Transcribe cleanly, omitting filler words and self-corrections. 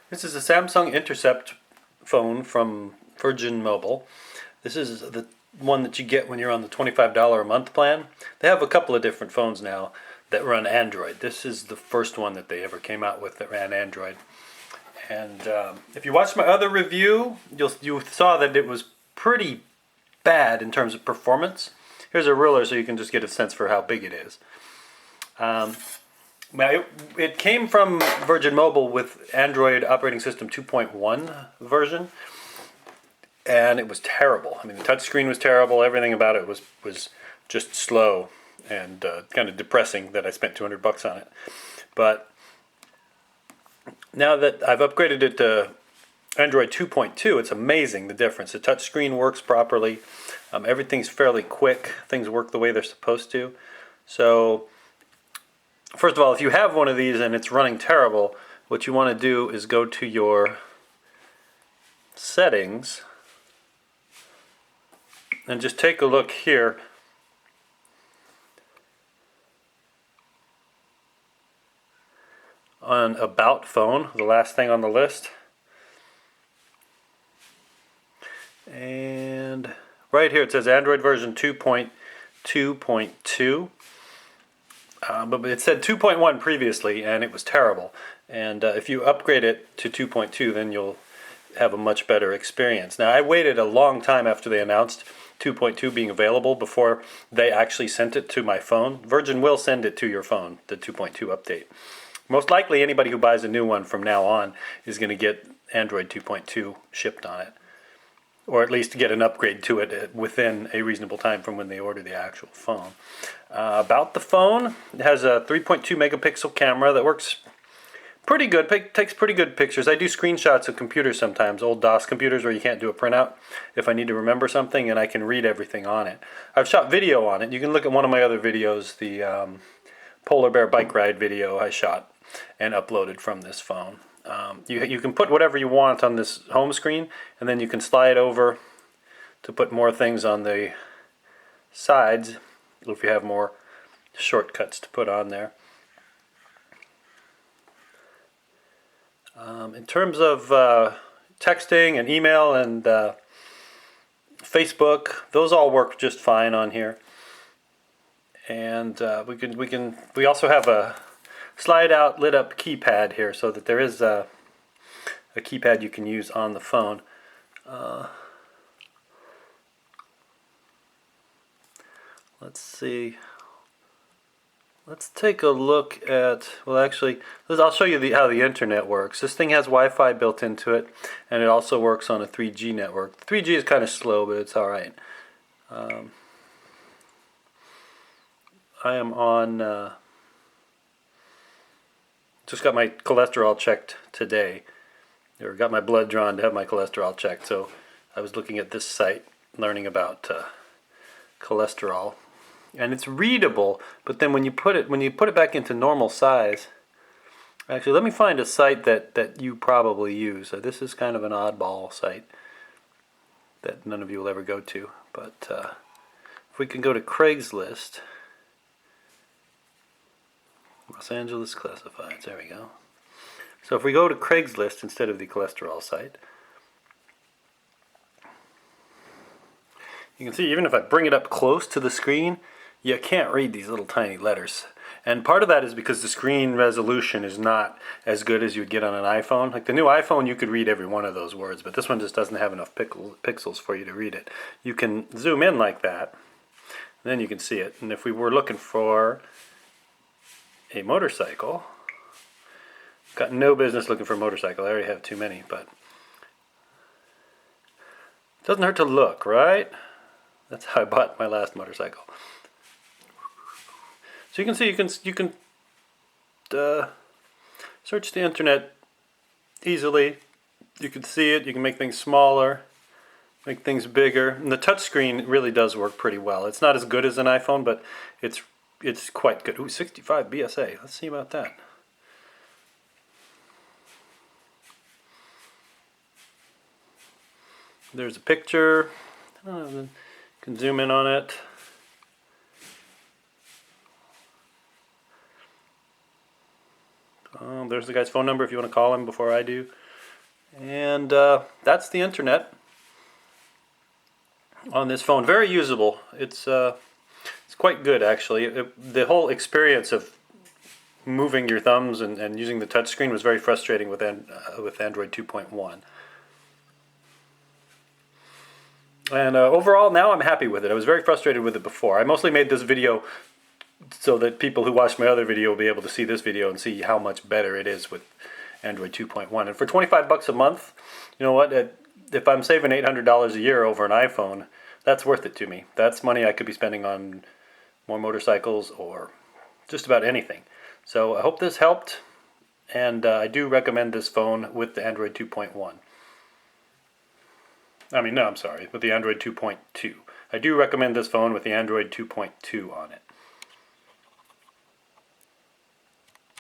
This is a Samsung Intercept phone from Virgin Mobile. This is the one that you get when you're on the $25 a month plan. They have a couple of different phones now that run Android. This is the first one that they ever came out with that ran Android. And if you watched my other review, you saw that it was pretty bad in terms of performance. Here's a ruler so you can just get a sense for how big it is. It came from Virgin Mobile with Android operating system 2.1 version, and it was terrible. I mean, the touchscreen was terrible. Everything about it was just slow and kind of depressing that I spent $200 on it. But now that I've upgraded it to Android 2.2, it's amazing the difference. The touchscreen works properly. Everything's fairly quick. Things work the way they're supposed to. So, first of all, if you have one of these and it's running terrible, what you want to do is go to your settings and just take a look here. On About Phone, the last thing on the list. And right here it says Android version 2.2.2. But it said 2.1 previously, and it was terrible. And if you upgrade it to 2.2, then you'll have a much better experience. Now, I waited a long time after they announced 2.2 being available before they actually sent it to my phone. Virgin will send it to your phone, the 2.2 update. Most likely, anybody who buys a new one from now on is going to get Android 2.2 shipped on it, or at least get an upgrade to it within a reasonable time from when they order the actual phone. About the phone, it has a 3.2 megapixel camera that works pretty good, takes pretty good pictures. I do screenshots of computers sometimes, old DOS computers where you can't do a printout if I need to remember something, and I can read everything on it. I've shot video on it. You can look at one of my other videos, the polar bear bike ride video I shot and uploaded from this phone. You can put whatever you want on this home screen, and then you can slide over to put more things on the sides if you have more shortcuts to put on there. In terms of texting and email and Facebook, those all work just fine on here. And we also have a slide out lit up keypad here, so that there is a keypad you can use on the phone. Let's see. Let's take a look at, well, actually, I'll show you how the internet works. This thing has Wi-Fi built into it, and it also works on a 3G network. 3G is kind of slow, but it's all right. I am on, just got my cholesterol checked today, or got my blood drawn to have my cholesterol checked. So I was looking at this site, learning about cholesterol. And it's readable, but then when you put it back into normal size, actually, let me find a site that you probably use. This is kind of an oddball site that none of you will ever go to. But if we can go to Craigslist, Los Angeles Classifieds, there we go. So if we go to Craigslist instead of the cholesterol site, you can see even if I bring it up close to the screen, you can't read these little tiny letters. And part of that is because the screen resolution is not as good as you'd get on an iPhone. Like the new iPhone, you could read every one of those words, but this one just doesn't have enough pixels for you to read it. You can zoom in like that, and then you can see it. And if we were looking for a motorcycle, got no business looking for a motorcycle. I already have too many, but it doesn't hurt to look, right? That's how I bought my last motorcycle. So you can see you can search the internet easily. You can see it. You can make things smaller, make things bigger. And the touchscreen really does work pretty well. It's not as good as an iPhone, but it's quite good. Ooh, 65 BSA. Let's see about that. There's a picture. You can zoom in on it. There's the guy's phone number if you want to call him before I do. And that's the internet on this phone. Very usable. It's quite good, actually. The whole experience of moving your thumbs and using the touchscreen was very frustrating with Android 2.1. And overall, now I'm happy with it. I was very frustrated with it before. I mostly made this video so that people who watch my other video will be able to see this video and see how much better it is with Android 2.1. And for 25 bucks a month, you know what? If I'm saving $800 a year over an iPhone, that's worth it to me. That's money I could be spending on more motorcycles or just about anything. So I hope this helped, and I do recommend this phone with the Android 2.1. I'm sorry, with the Android 2.2. I do recommend this phone with the Android 2.2 on it.